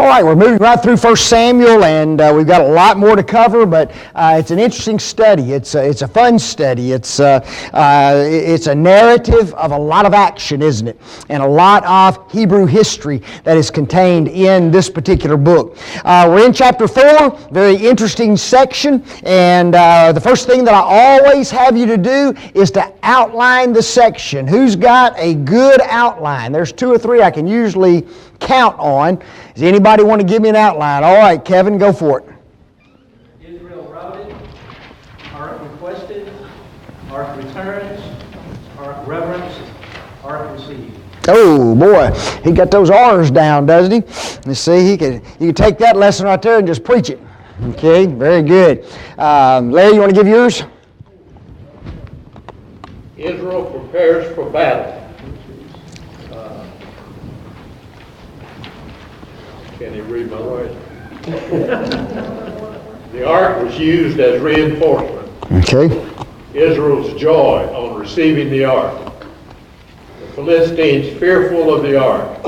right, we're moving right through 1 Samuel, and we've got a lot more to cover, but it's an interesting study. It's a fun study. It's a narrative of a lot of action, isn't it? And a lot of Hebrew history that is contained in this particular book. We're in chapter 4, very interesting section, and the first thing that I always have you to do is to outline the section. Who's got a good outline? There's 2 or 3 I can usually count on. Does anybody want to give me an outline? All right, Kevin, go for it. Israel routed, ark requested, ark returns, ark reverenced, ark received. Oh boy, he got those R's down, doesn't he? Let's see, you could take that lesson right there and just preach it. Okay, very good. Larry, you want to give yours? Israel prepares for battle. Can he read my writing? The ark was used as reinforcement. Okay. Israel's joy on receiving the ark. The Philistines fearful of the ark,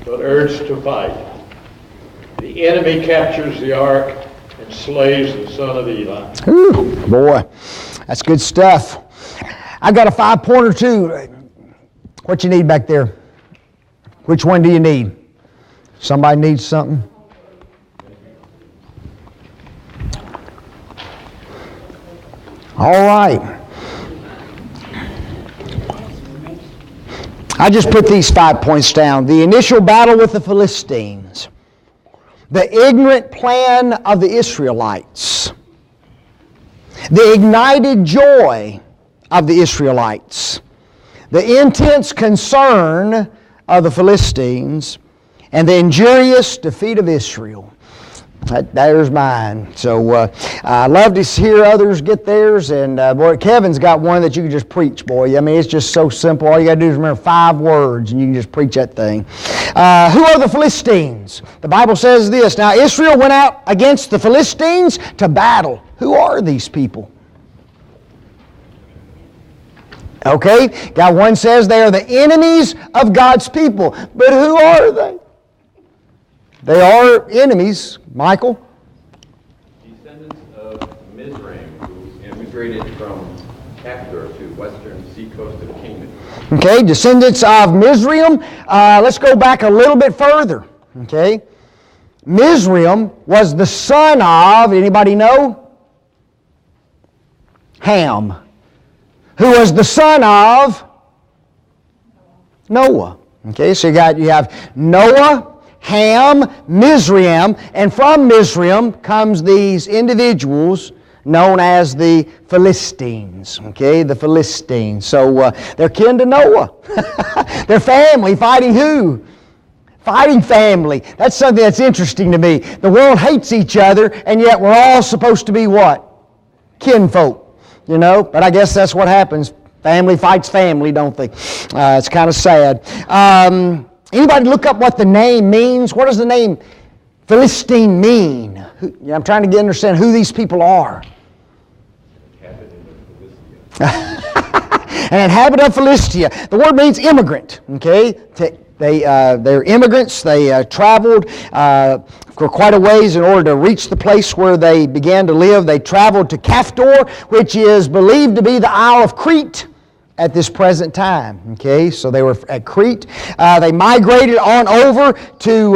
but urged to fight. The enemy captures the ark and slays the son of Eli. Ooh, boy, that's good stuff. I've got a 5-pointer too. What you need back there? Which one do you need? Somebody needs something? All right. I just put these 5 points down. The initial battle with the Philistines. The ignorant plan of the Israelites. The ignited joy of the Israelites. The intense concern of the Philistines, and the injurious defeat of Israel. There's mine. So I love to hear others get theirs, and boy, Kevin's got one that you can just preach, boy. I mean, it's just so simple. All you got to do is remember 5 words, and you can just preach that thing. Who are the Philistines? The Bible says this, now Israel went out against the Philistines to battle. Who are these people? Okay, God one says they are the enemies of God's people. But who are they? They are enemies. Michael? Descendants of Mizraim, who immigrated from Caphtor to western seacoast of Canaan. Okay, descendants of Mizraim. Let's go back a little bit further. Okay, Mizraim was the son of, anybody know? Ham. Who was the son of Noah. Okay, so you have Noah, Ham, Mizraim, and from Mizraim comes these individuals known as the Philistines. Okay, the Philistines. So they're kin to Noah. They're family fighting who? Fighting family. That's something that's interesting to me. The world hates each other, and yet we're all supposed to be what? Kinfolk. You know, but I guess that's what happens. Family fights family, don't they? It's kind of sad. Anybody look up what the name means? What does the name Philistine mean? I'm trying to understand who these people are. An inhabitant of Philistia. The word means immigrant. Okay, they're immigrants. They traveled for quite a ways in order to reach the place where they began to live. They traveled to Caphtor, which is believed to be the Isle of Crete at this present time. Okay, so they were at Crete. They migrated on over to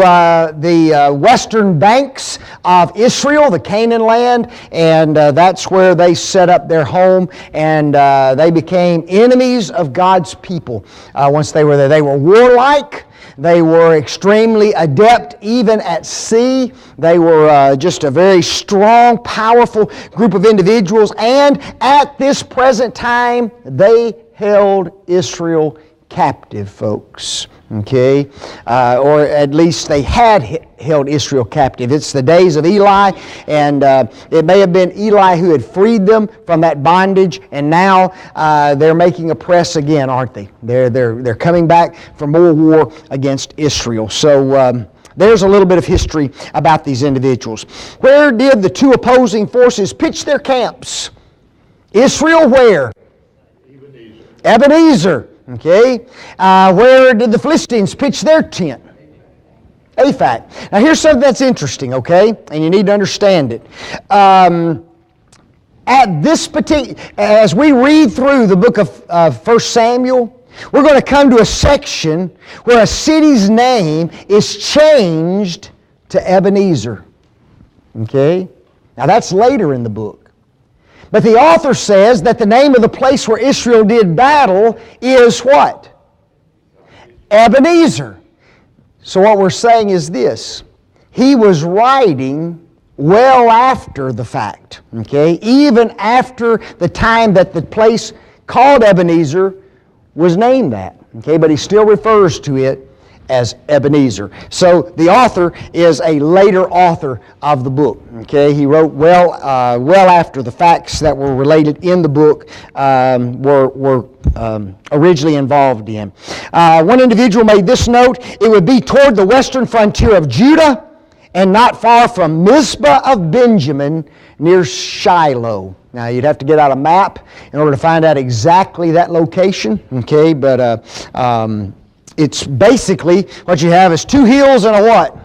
the western banks of Israel, the Canaan land, and that's where they set up their home, and they became enemies of God's people once they were there. They were warlike. They were extremely adept even at sea. They were just a very strong, powerful group of individuals, and at this present time, they held Israel captive, folks. Okay? Or at least they had held Israel captive. It's the days of Eli, and it may have been Eli who had freed them from that bondage, and now they're making a press again, aren't they? They're coming back for more war against Israel. So there's a little bit of history about these individuals. Where did the 2 opposing forces pitch their camps? Israel where? Ebenezer. Okay. Where did the Philistines pitch their tent? A fact. Now here's something that's interesting, okay? And you need to understand it. At this particular, as we read through the book of 1 Samuel, we're going to come to a section where a city's name is changed to Ebenezer. Okay? Now that's later in the book. But the author says that the name of the place where Israel did battle is what? Ebenezer. So what we're saying is this. He was writing well after the fact. Okay? Even after the time that the place called Ebenezer was named that. Okay? But he still refers to it as Ebenezer. So the author is a later author of the book. Okay? He wrote well after the facts that were related in the book were originally involved in. One individual made this note: it would be toward the western frontier of Judah and not far from Mizpah of Benjamin near Shiloh. Now you'd have to get out a map in order to find out exactly that location. Okay, but it's basically what you have is two hills and a what?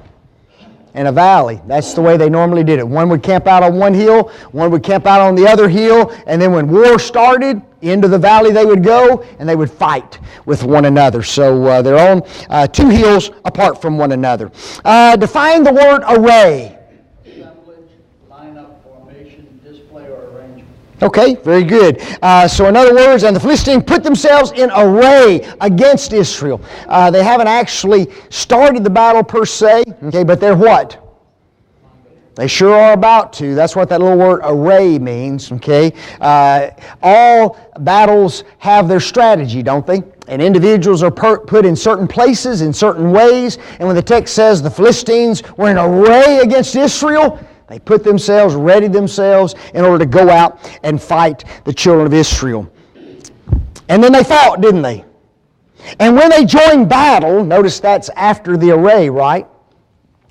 And a valley. That's the way they normally did it. One would camp out on one hill, one would camp out on the other hill, and then when war started, into the valley they would go, and they would fight with one another. So they're on two hills apart from one another. Define the word array. Assemblage, lineup, formation, display, or arrangement. Okay, very good. So in other words, and the Philistines put themselves in array against Israel. They haven't actually started the battle per se, okay, but they're what? They sure are about to. That's what that little word array means, okay? All battles have their strategy, don't they? And individuals are put in certain places, in certain ways, and when the text says the Philistines were in array against Israel, they put themselves, readied themselves in order to go out and fight the children of Israel. And then they fought, didn't they? And when they joined battle, notice that's after the array, right?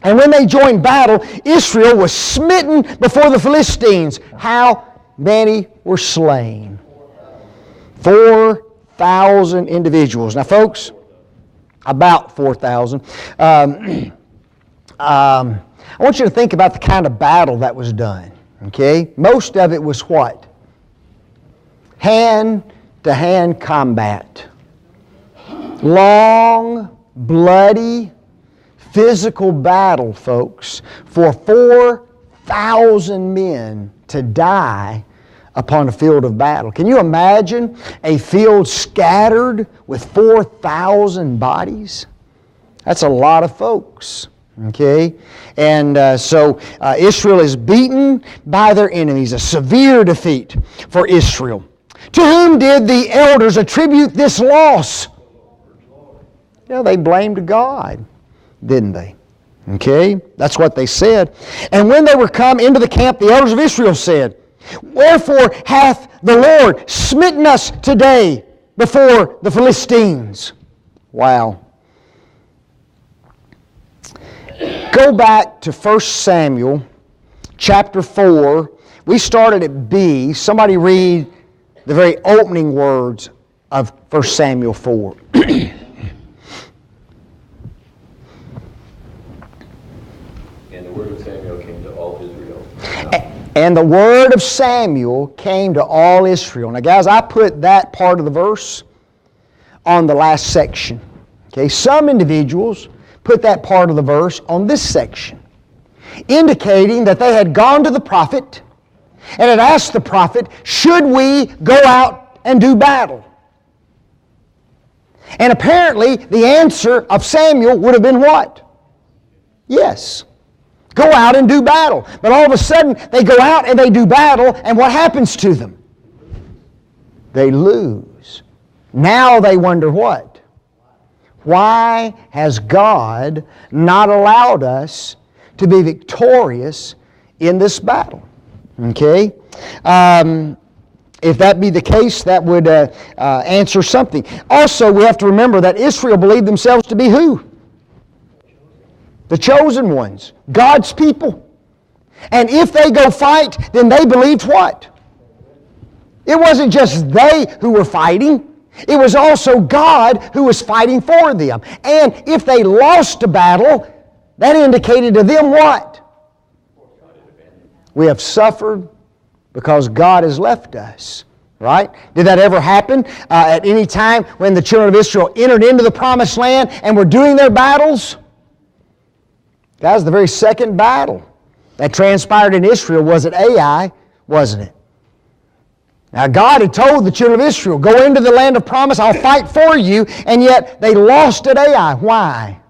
And when they joined battle, Israel was smitten before the Philistines. How many were slain? 4,000 individuals. Now, folks, about 4,000. I want you to think about the kind of battle that was done. Okay? Most of it was what? Hand-to-hand combat. Long, bloody, physical battle, folks, for 4,000 men to die upon a field of battle. Can you imagine a field scattered with 4,000 bodies? That's a lot of folks. Okay? And so Israel is beaten by their enemies, a severe defeat for Israel. To whom did the elders attribute this loss? Yeah, they blamed God, didn't they? Okay? That's what they said. And when they were come into the camp, the elders of Israel said, Wherefore hath the Lord smitten us today before the Philistines? Wow. Go back to 1 Samuel chapter 4. We started at B. Somebody read the very opening words of 1 Samuel 4. And the word of Samuel came to all Israel. And the word of Samuel came to all Israel. Now, guys, I put that part of the verse on the last section. Okay, some individuals put that part of the verse on this section, indicating that they had gone to the prophet and had asked the prophet, should we go out and do battle? And apparently the answer of Samuel would have been what? Yes. Go out and do battle. But all of a sudden they go out and they do battle, and what happens to them? They lose. Now they wonder what? Why has God not allowed us to be victorious in this battle? Okay? If that be the case, that would answer something. Also, we have to remember that Israel believed themselves to be who? The chosen ones. God's people. And if they go fight, then they believed what? It wasn't just they who were fighting. It was also God who was fighting for them. And if they lost a battle, That indicated to them what? We have suffered because God has left us. Right? Did that ever happen at any time when the children of Israel entered into the promised land and were doing their battles? Guys, the very second battle that transpired in Israel was at Ai, wasn't it? Now God had told the children of Israel, go into the land of promise, I'll fight for you, and yet they lost at Ai. Why?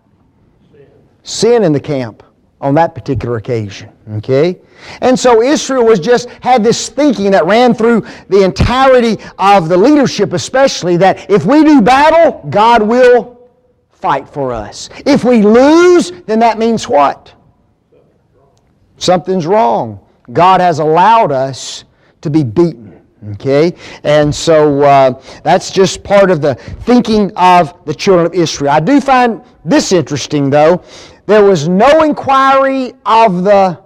Sin in the camp on that particular occasion. Okay? And so Israel had this thinking that ran through the entirety of the leadership especially, that if we do battle, God will fight for us. If we lose, then that means what? Something's wrong. God has allowed us to be beaten. Okay? And so that's just part of the thinking of the children of Israel. I do find this interesting though. There was no inquiry of the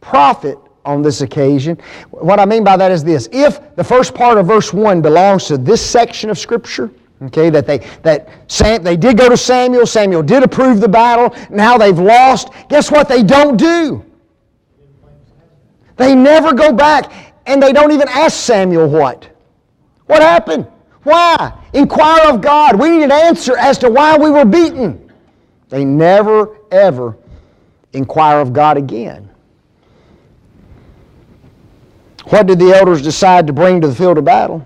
prophet on this occasion. What I mean by that is this. If the first part of verse 1 belongs to this section of Scripture, okay, that they did go to Samuel, Samuel did approve the battle, now they've lost, guess what they don't do? They never go back, and they don't even ask Samuel what? What happened? Why? Inquire of God. We need an answer as to why we were beaten. They never, ever inquire of God again. What did the elders decide to bring to the field of battle?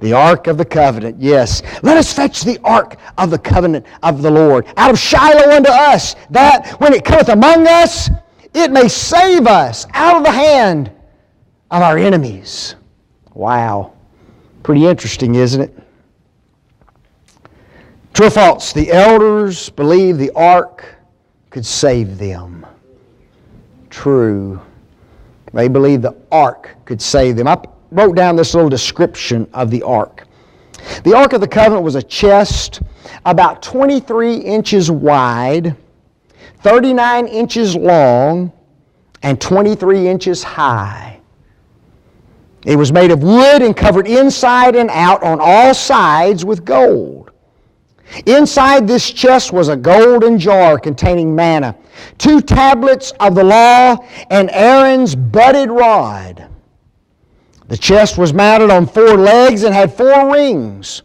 The Ark of the Covenant, yes. Let us fetch the Ark of the Covenant of the Lord out of Shiloh unto us, that when it cometh among us, it may save us out of the hand of our enemies. Wow. Pretty interesting, isn't it? True or false? The elders believed the ark could save them. True. They believed the ark could save them. I wrote down this little description of the ark. The Ark of the Covenant was a chest about 23 inches wide, 39 inches long, and 23 inches high. It was made of wood and covered inside and out on all sides with gold. Inside this chest was a golden jar containing manna, 2 tablets of the law, and Aaron's budded rod. The chest was mounted on 4 legs and had 4 rings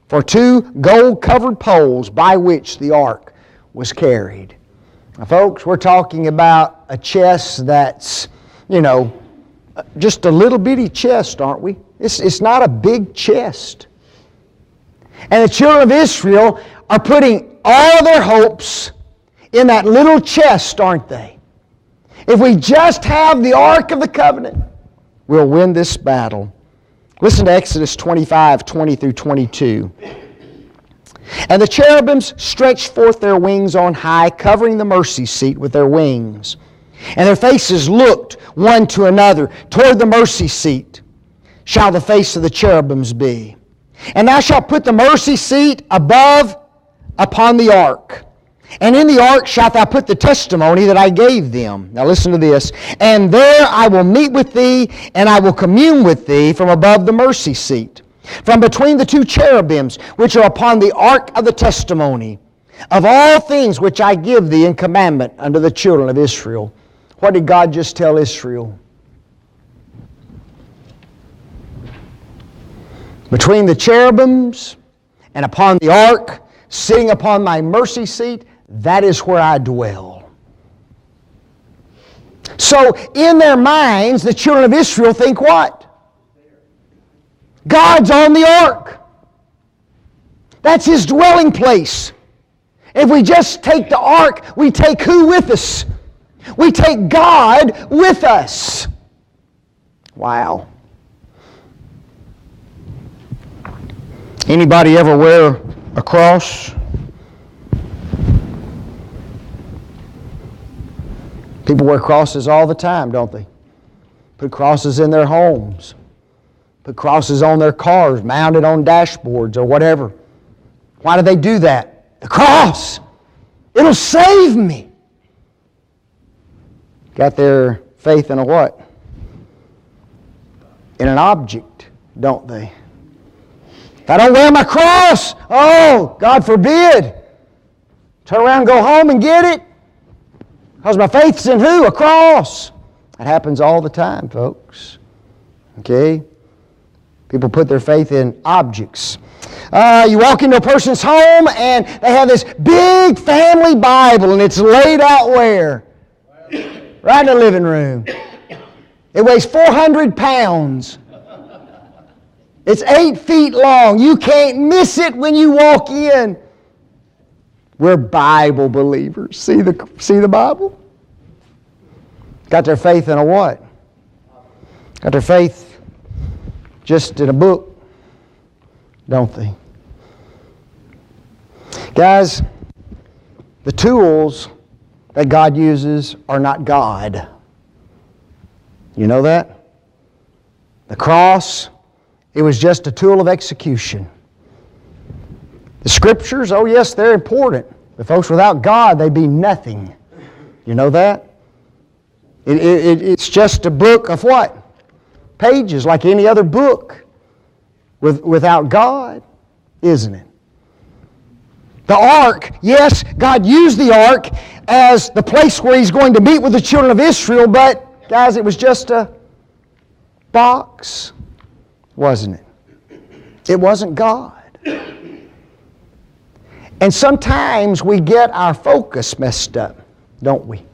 for 2 gold-covered poles by which the ark was carried. Now, folks, we're talking about a chest that's, just a little bitty chest, aren't we? It's not a big chest. And the children of Israel are putting all their hopes in that little chest, aren't they? If we just have the Ark of the Covenant, we'll win this battle. Listen to Exodus 25, 20 through 22. And the cherubims stretched forth their wings on high, covering the mercy seat with their wings. And their faces looked one to another. Toward the mercy seat shall the face of the cherubims be. And thou shalt put the mercy seat above upon the ark. And in the ark shalt thou put the testimony that I gave them. Now listen to this. And there I will meet with thee, and I will commune with thee from above the mercy seat, from between the 2 cherubims which are upon the ark of the testimony, of all things which I give thee in commandment unto the children of Israel. What did God just tell Israel? Between the cherubims and upon the ark, sitting upon my mercy seat, that is where I dwell. So in their minds, the children of Israel think what? God's on the ark. That's His dwelling place. If we just take the ark, we take who with us? We take God with us. Wow. Anybody ever wear a cross? People wear crosses all the time, don't they? Put crosses in their homes. Put crosses on their cars, mounted on dashboards or whatever. Why do they do that? The cross. It'll save me. Got their faith in a what? In an object, don't they? If I don't wear my cross, oh, God forbid. turn around and go home and get it. Because my faith's in who? A cross. That happens all the time, folks. Okay? People put their faith in objects. You walk into a person's home and they have this big family Bible and it's laid out where? Right in the living room. It weighs 400 pounds. It's 8 feet long. You can't miss it when you walk in. We're Bible believers. See the Bible? Got their faith in a what? Got their faith just in a book, don't they? Guys, the tools that God uses are not God. You know that? The cross, it was just a tool of execution. The Scriptures, oh yes, they're important. But folks, without God, they'd be nothing. You know that? It's just a book of what? Pages, like any other book. Without God, isn't it? The ark, yes, God used the ark as the place where He's going to meet with the children of Israel, but, guys, it was just a box, wasn't it? It wasn't God. And sometimes we get our focus messed up, don't we?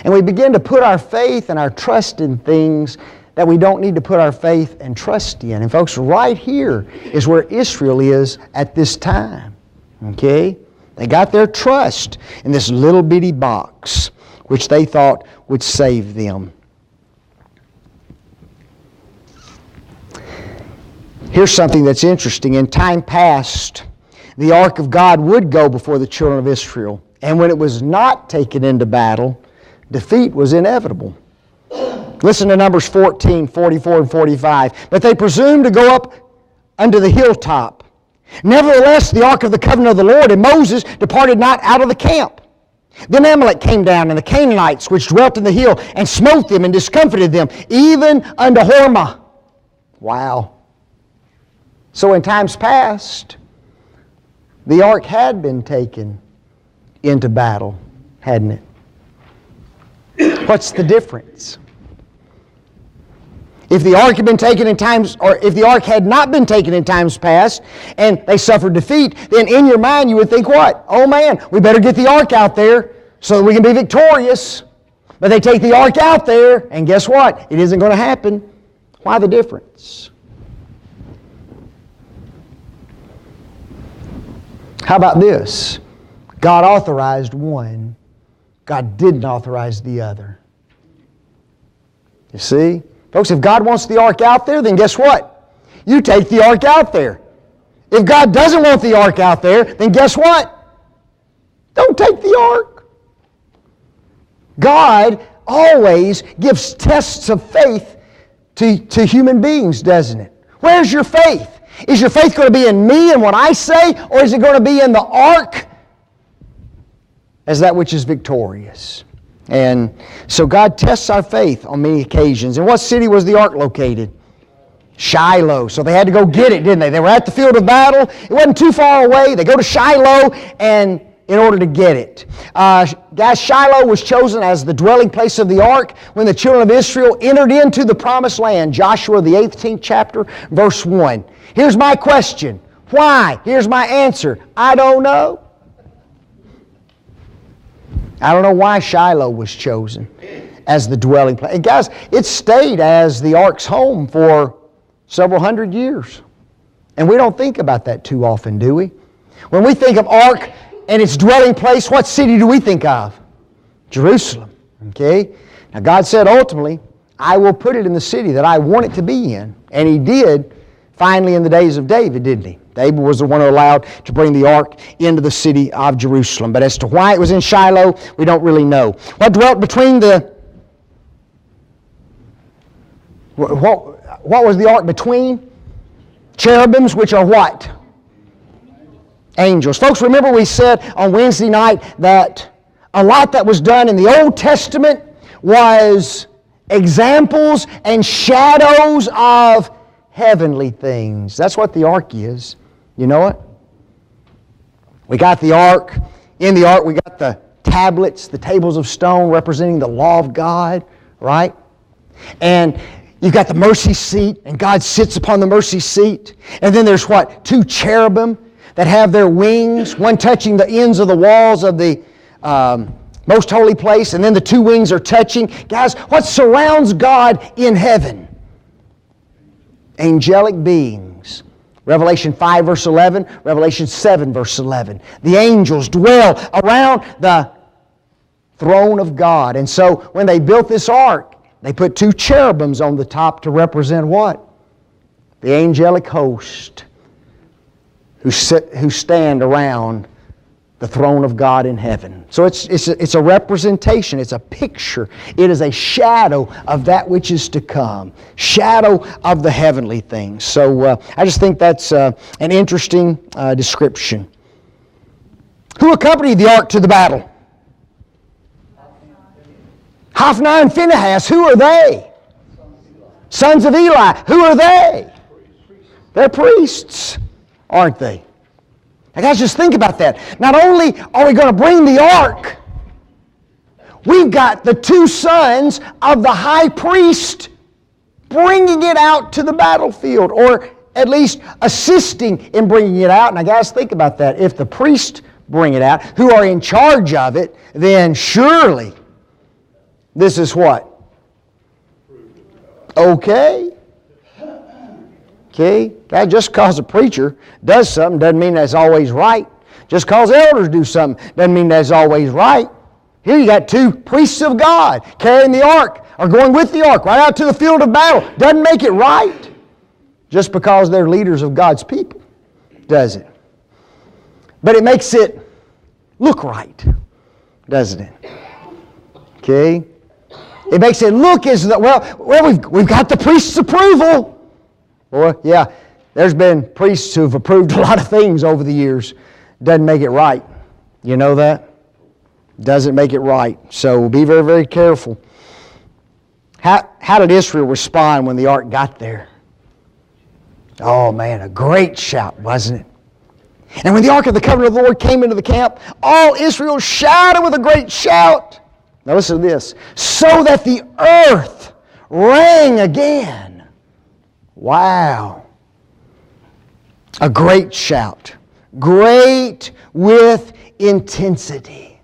And we begin to put our faith and our trust in things that we don't need to put our faith and trust in. And folks, right here is where Israel is at this time. Okay? They got their trust in this little bitty box, which they thought would save them. Here's something that's interesting. In time past, the ark of God would go before the children of Israel. And when it was not taken into battle, defeat was inevitable. Listen to Numbers 14, 44 and 45. But they presumed to go up unto the hilltop. Nevertheless, the ark of the covenant of the Lord and Moses departed not out of the camp. Then Amalek came down, and the Canaanites which dwelt in the hill, and smote them and discomfited them, even unto Hormah. Wow. So in times past, the ark had been taken into battle, hadn't it? What's the difference? If the ark had been taken in times, or if the ark had not been taken in times past, and they suffered defeat, then in your mind you would think what? Oh man, we better get the ark out there so that we can be victorious. But they take the ark out there, and guess what? It isn't going to happen. Why the difference? How about this? God authorized one. God didn't authorize the other. You see? Folks, if God wants the ark out there, then guess what? You take the ark out there. If God doesn't want the ark out there, then guess what? Don't take the ark. God always gives tests of faith to human beings, doesn't it? Where's your faith? Is your faith going to be in me and what I say, or is it going to be in the ark as that which is victorious? And so God tests our faith on many occasions. In what city was the ark located? Shiloh. So they had to go get it, didn't they? They were at the field of battle. It wasn't too far away. They go to Shiloh and in order to get it. Guys, Shiloh was chosen as the dwelling place of the ark when the children of Israel entered into the promised land. Joshua, the 18th chapter, verse 1. Here's my question. Why? Here's my answer. I don't know. I don't know why Shiloh was chosen as the dwelling place. And guys, it stayed as the ark's home for several hundred years. And we don't think about that too often, do we? When we think of ark and its dwelling place, what city do we think of? Jerusalem. Okay? Now God said ultimately, I will put it in the city that I want it to be in. And He did finally in the days of David, didn't He? David was the one who allowed to bring the ark into the city of Jerusalem. But as to why it was in Shiloh, we don't really know. What dwelt between the... What was the ark between? Cherubims, which are what? Angels. Folks, remember we said on Wednesday night that a lot that was done in the Old Testament was examples and shadows of heavenly things. That's what the ark is. You know it? We got the ark In the ark we got the tablets, the tables of stone representing the law of God, right? And you've got the mercy seat, and God sits upon the mercy seat. And then there's what? 2 cherubim that have their wings, one touching the ends of the walls of the most holy place, and then the 2 wings are touching. Guys, what surrounds God in heaven? Angelic beings. Revelation 5 verse 11, Revelation 7 verse 11. The angels dwell around the throne of God. And so when they built this ark, they put 2 cherubims on the top to represent what? The angelic host who stand around the throne of God in heaven. So it's a representation, it's a picture, it is a shadow of that which is to come, shadow of the heavenly things. So I just think that's an interesting description. Who accompanied the ark to the battle? Hophni and Phinehas. Who are they? Sons of Eli. Who are they? They're priests, aren't they? Now guys, just think about that. Not only are we going to bring the ark, we've got the 2 sons of the high priest bringing it out to the battlefield, or at least assisting in bringing it out. Now guys, think about that. If the priests bring it out, who are in charge of it, then surely this is what? Okay. Okay? That just because a preacher does something doesn't mean that's always right. Just because elders do something doesn't mean that's always right. Here you got 2 priests of God carrying the ark, or going with the ark right out to the field of battle. Doesn't make it right. Just because they're leaders of God's people, does it? But it makes it look right, doesn't it? Okay? It makes it look as though, well, we've got the priest's approval. Boy, yeah, there's been priests who've approved a lot of things over the years. Doesn't make it right. You know that? Doesn't make it right. So be very, very careful. How did Israel respond when the ark got there? Oh man, a great shout, wasn't it? And when the ark of the covenant of the Lord came into the camp, all Israel shouted with a great shout. Now listen to this. So that the earth rang again. Wow. A great shout. Great with intensity.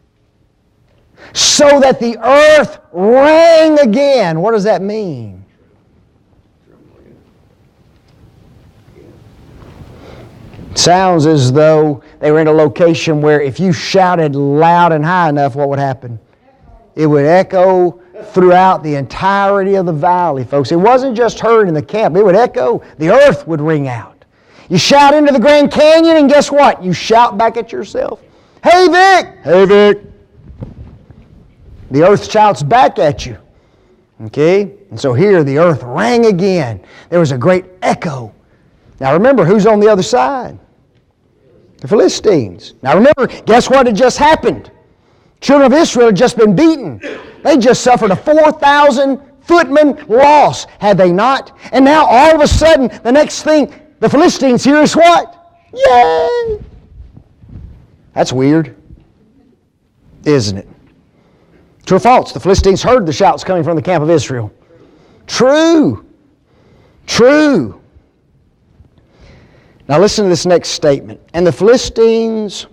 So that the earth rang again. What does that mean? Sounds as though they were in a location where if you shouted loud and high enough, what would happen? It would echo throughout the entirety of the valley, folks. It wasn't just heard in the camp. It would echo. The earth would ring out. You shout into the Grand Canyon, and guess what? You shout back at yourself. Hey, Vic! Hey, Vic! The earth shouts back at you. Okay? And so here the earth rang again. There was a great echo. Now remember, who's on the other side? The Philistines. Now remember, guess what had just happened? Children of Israel had just been beaten. They just suffered a 4,000 footman loss, had they not? And now all of a sudden, the next thing the Philistines hear is what? Yay! That's weird, isn't it? True or false? The Philistines heard the shouts coming from the camp of Israel. True. True. Now listen to this next statement. And the Philistines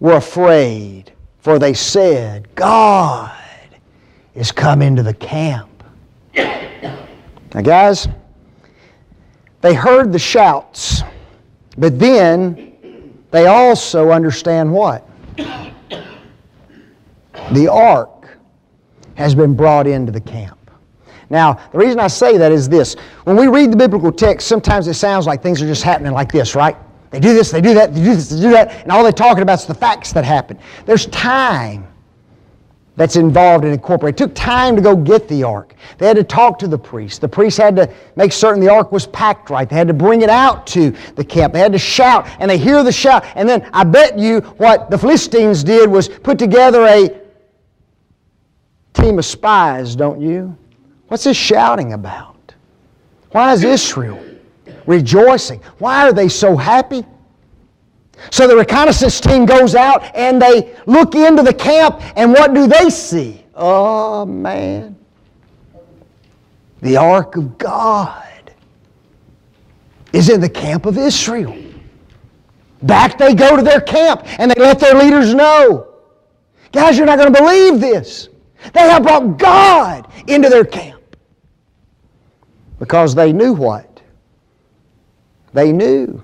were afraid, for they said, God is come into the camp. Now guys, they heard the shouts, but then they also understand what? The ark has been brought into the camp. Now, the reason I say that is this. When we read the biblical text, sometimes it sounds like things are just happening like this, right? They do this, they do that, they do this, they do that, and all they're talking about is the facts that happen. There's time that's involved and incorporated. It took time to go get the ark. They had to talk to the priest. The priest had to make certain the ark was packed right. They had to bring it out to the camp. They had to shout, and they hear the shout. And then I bet you what the Philistines did was put together a team of spies, don't you? What's this shouting about? Why is Israel rejoicing? Why are they so happy? So the reconnaissance team goes out and they look into the camp, and what do they see? Oh, man. The ark of God is in the camp of Israel. Back they go to their camp, and they let their leaders know. Guys, you're not going to believe this. They have brought God into their camp. Because they knew what? They knew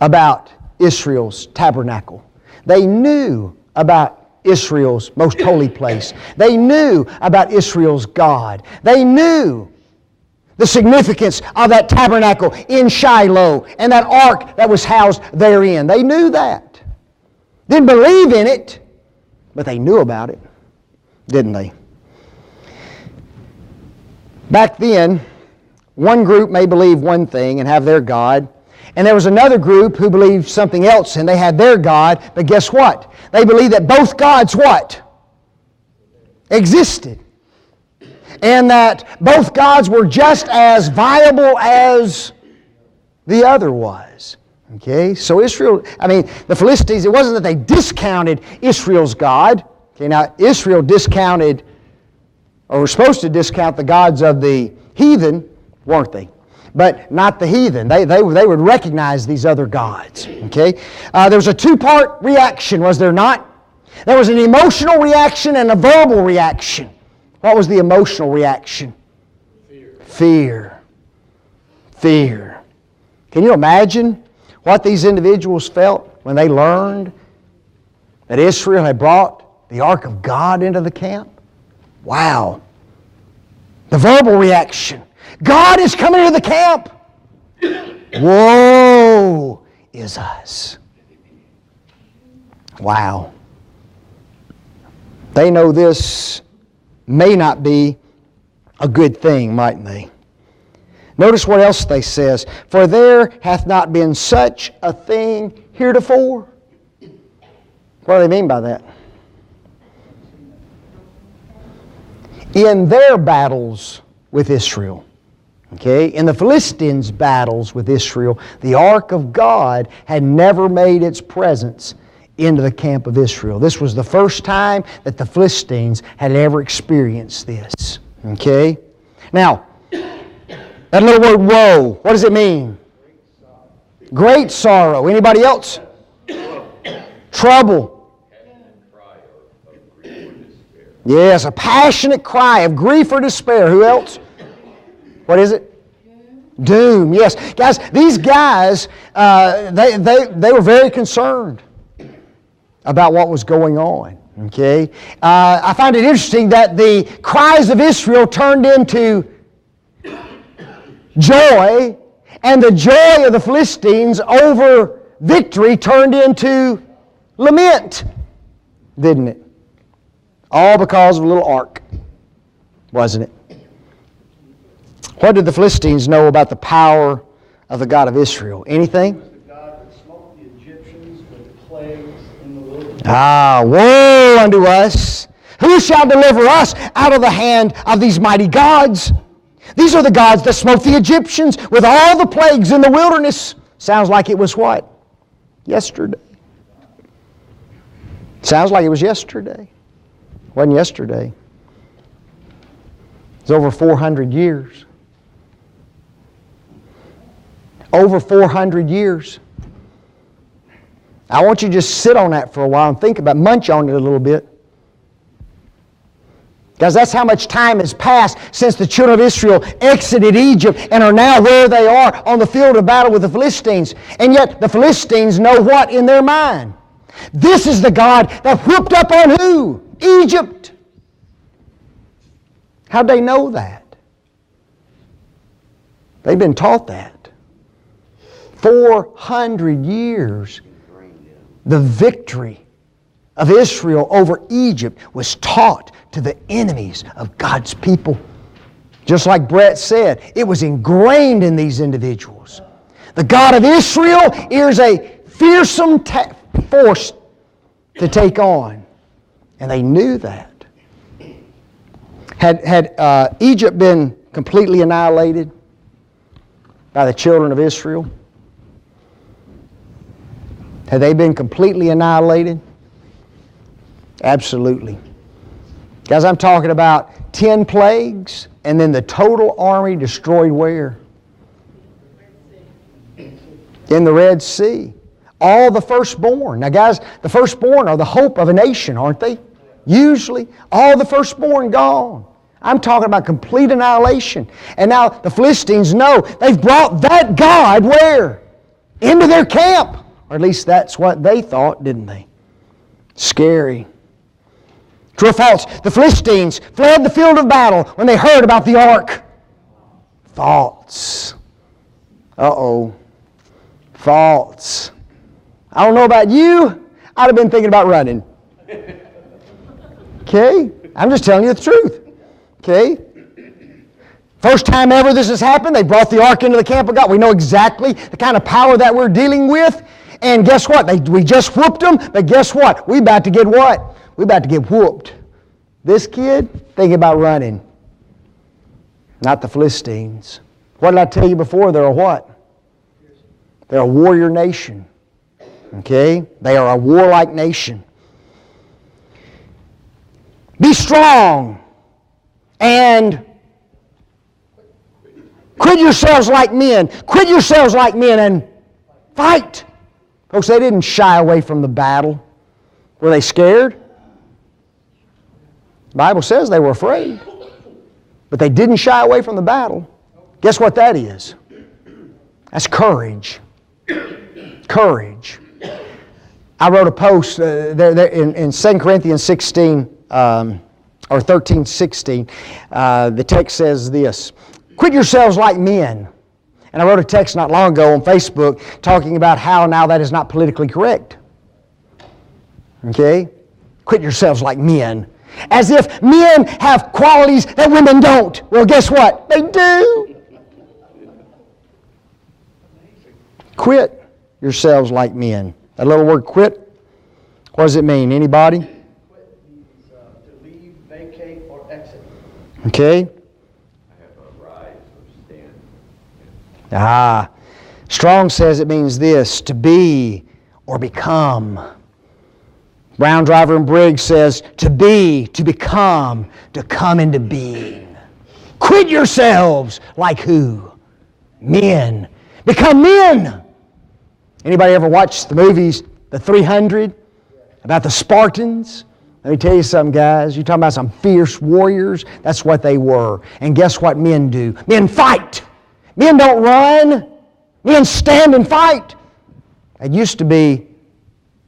about Israel's tabernacle. They knew about Israel's most holy place. They knew about Israel's God. They knew the significance of that tabernacle in Shiloh and that ark that was housed therein. They knew that. Didn't believe in it, but they knew about it, didn't they? Back then, one group may believe one thing and have their God, and there was another group who believed something else and they had their God, but guess what? They believed that both gods what? Existed. And that both gods were just as viable as the other was. Okay, so the Philistines, it wasn't that they discounted Israel's God. Okay, now Israel discounted, or were supposed to discount the gods of the heathen, weren't they? But not the heathen. They would recognize these other gods. Okay, there was a two-part reaction, was there not? There was an emotional reaction and a verbal reaction. What was the emotional reaction? Fear. Fear. Can you imagine what these individuals felt when they learned that Israel had brought the ark of God into the camp? Wow. The verbal reaction. God is coming into the camp. Woe is us. Wow. They know this may not be a good thing, mightn't they? Notice what else they says. For there hath not been such a thing heretofore. What do they mean by that? In their battles with Israel, okay, in the Philistines' battles with Israel, the ark of God had never made its presence into the camp of Israel. This was the first time that the Philistines had ever experienced this. Okay? Now, that little word woe, what does it mean? Great sorrow. Anybody else? Trouble. Yes, a passionate cry of grief or despair. Who else? What is it? Doom. Yes. Guys, these guys, they were very concerned about what was going on. Okay? I find it interesting that the cries of Israel turned into joy, and the joy of the Philistines over victory turned into lament, didn't it? All because of a little ark, wasn't it? What did the Philistines know about the power of the God of Israel? Anything? The God that smote the Egyptians with plagues in the wilderness. Woe unto us! Who shall deliver us out of the hand of these mighty gods? These are the gods that smote the Egyptians with all the plagues in the wilderness. Sounds like it was what? Yesterday. Sounds like it was yesterday. Wasn't yesterday. It's over 400 years. Over 400 years. I want you to just sit on that for a while and think about it, munch on it a little bit. Because that's how much time has passed since the children of Israel exited Egypt and are now where they are on the field of battle with the Philistines. And yet the Philistines know what in their mind? This is the God that whooped up on who? Egypt. How'd they know that? They've been taught that. 400 years, the victory of Israel over Egypt was taught to the enemies of God's people. Just like Brett said, it was ingrained in these individuals. The God of Israel is a fearsome force to take on. And they knew that. Had Egypt been completely annihilated by the children of Israel? Have they been completely annihilated? Absolutely. Guys, I'm talking about 10 plagues and then the total army destroyed where? In the Red Sea. All the firstborn. Now guys, the firstborn are the hope of a nation, aren't they? Usually. All the firstborn gone. I'm talking about complete annihilation. And now the Philistines know they've brought that God where? Into their camp. Or at least that's what they thought, didn't they? Scary. True or false? The Philistines fled the field of battle when they heard about the ark. False. Uh-oh. False. I don't know about you. I'd have been thinking about running. Okay? I'm just telling you the truth. Okay? First time ever this has happened, they brought the ark into the camp of God. We know exactly the kind of power that we're dealing with. And guess what? We just whooped them, but guess what? We about to get what? We about to get whooped. This kid, thinking about running. Not the Philistines. What did I tell you before? They're a what? They're a warrior nation. Okay? They are a warlike nation. Be strong and quit yourselves like men. Quit yourselves like men and fight. Folks, they didn't shy away from the battle. Were they scared? The Bible says they were afraid. But they didn't shy away from the battle. Guess what that is? That's courage. Courage. I wrote a post there in 2 Corinthians 16, or 13, 16. The text says this: quit yourselves like men. And I wrote a text not long ago on Facebook talking about how now that is not politically correct. Okay? Quit yourselves like men. As if men have qualities that women don't. Well, guess what? They do. Quit yourselves like men. That little word quit, what does it mean? Anybody? Quit means to leave, vacate, or exit. Okay. I have a rise or stand. Strong says it means this: to be or become. Brown Driver and Briggs says to be, to become, to come into being. Quit yourselves like who? Men. Become men. Anybody ever watched the movies The 300? About the Spartans? Let me tell you something, guys. You're talking about some fierce warriors. That's what they were. And guess what men do? Men fight. Men don't run. Men stand and fight. It used to be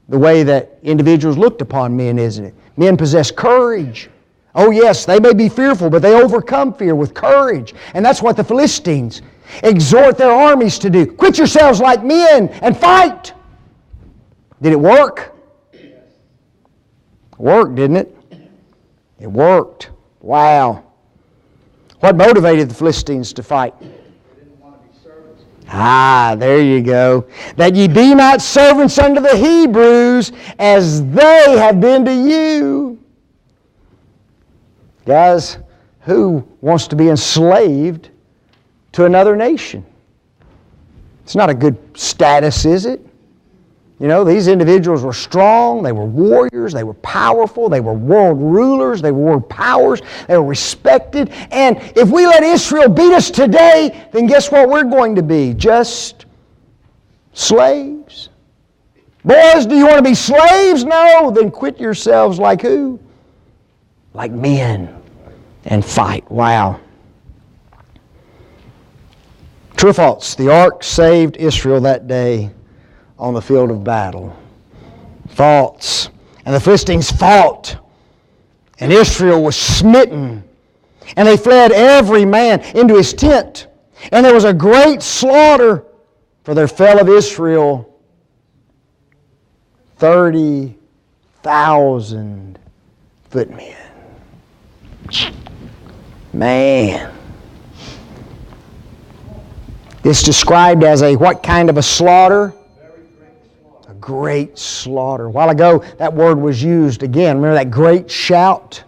the way that individuals looked upon men, isn't it? Men possess courage. Oh yes, they may be fearful, but they overcome fear with courage. And that's what the Philistines exhort their armies to do. Quit yourselves like men and fight. Did it work? It worked, didn't it? It worked. Wow. What motivated the Philistines to fight? There you go. That ye be not servants unto the Hebrews as they have been to you. Guys, who wants to be enslaved to another nation? It's not a good status, is it? You know, these individuals were strong, they were warriors, they were powerful, they were world rulers, they were world powers, they were respected. And if we let Israel beat us today, then guess what we're going to be? Just slaves. Boys, do you want to be slaves? No, then quit yourselves like who? Like men and fight. Wow. True or false? The ark saved Israel that day on the field of battle. False. And the Philistines fought. And Israel was smitten. And they fled every man into his tent. And there was a great slaughter, for there fell of Israel 30,000 footmen. Man. It's described as a what kind of a slaughter? Great slaughter. A while ago, that word was used again. Remember that great shout?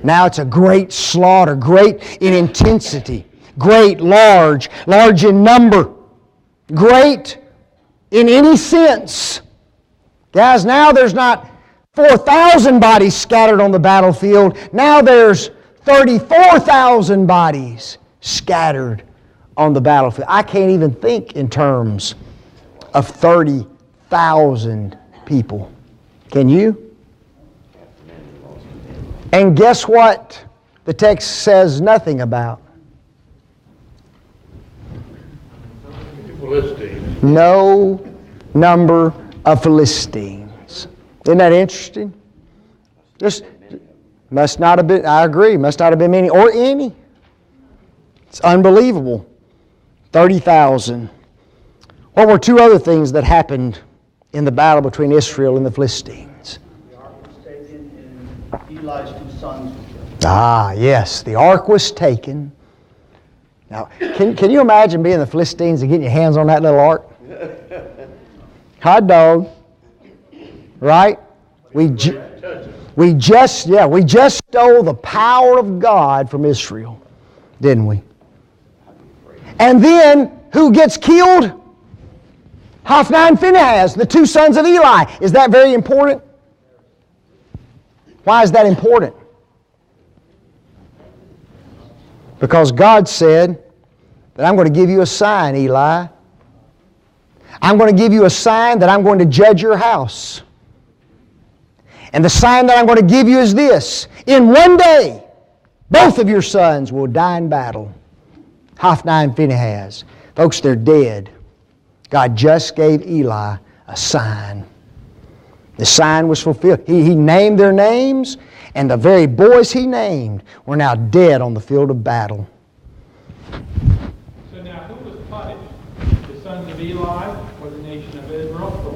Now it's a great slaughter, great in intensity, great, large in number, great in any sense. Guys, now there's not 4,000 bodies scattered on the battlefield. Now there's 34,000 bodies scattered on the battlefield. I can't even think in terms of 30,000 people. Can you? And guess what the text says nothing about? Philistines. No number of Philistines. Isn't that interesting? Just must not have been, I agree, must not have been many or any. It's unbelievable. 30,000. What were two other things that happened in the battle between Israel and the Philistines? The ark was taken and Eli's two sons were killed. Ah, yes, the ark was taken. Now, can you imagine being the Philistines and getting your hands on that little ark? Hot dog. Right? We just stole the power of God from Israel, didn't we? And then, who gets killed? Hophni and Phinehas, the two sons of Eli. Is that very important? Why is that important? Because God said that I'm going to give you a sign, Eli. I'm going to give you a sign that I'm going to judge your house. And the sign that I'm going to give you is this. In one day, both of your sons will die in battle. Hophni and Phinehas. Folks, they're dead. God just gave Eli a sign. The sign was fulfilled. He named their names, and the very boys he named were now dead on the field of battle. So now, who was punished? The sons of Eli or the nation of Israel, or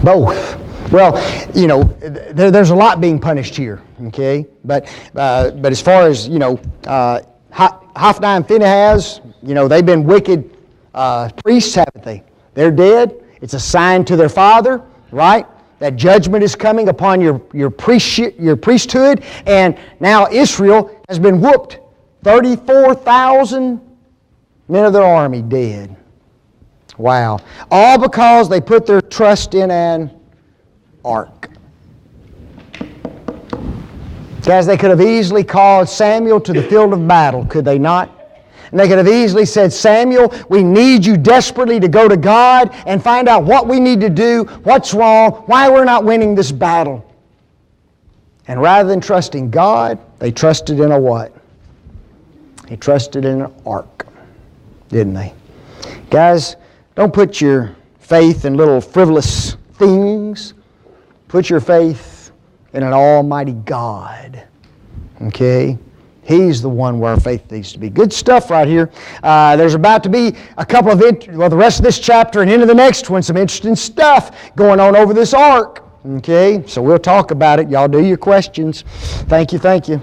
both? Both. Well, you know, there's a lot being punished here, okay? But as far as, you know, Hophni and Phinehas, you know, they've been wicked priests, haven't they? They're dead. It's a sign to their father, right? That judgment is coming upon your priesthood. And now Israel has been whooped. 34,000 men of their army dead. Wow. All because they put their trust in an ark. Guys, they could have easily called Samuel to the field of battle, could they not? And they could have easily said, Samuel, we need you desperately to go to God and find out what we need to do, what's wrong, why we're not winning this battle. And rather than trusting God, they trusted in a what? They trusted in an ark, didn't they? Guys, don't put your faith in little frivolous things. Put your faith in an almighty God. Okay? He's the one where our faith needs to be. Good stuff right here. There's about to be a couple of, the rest of this chapter and into the next one, some interesting stuff going on over this ark. Okay? So we'll talk about it. Y'all do your questions. Thank you, thank you.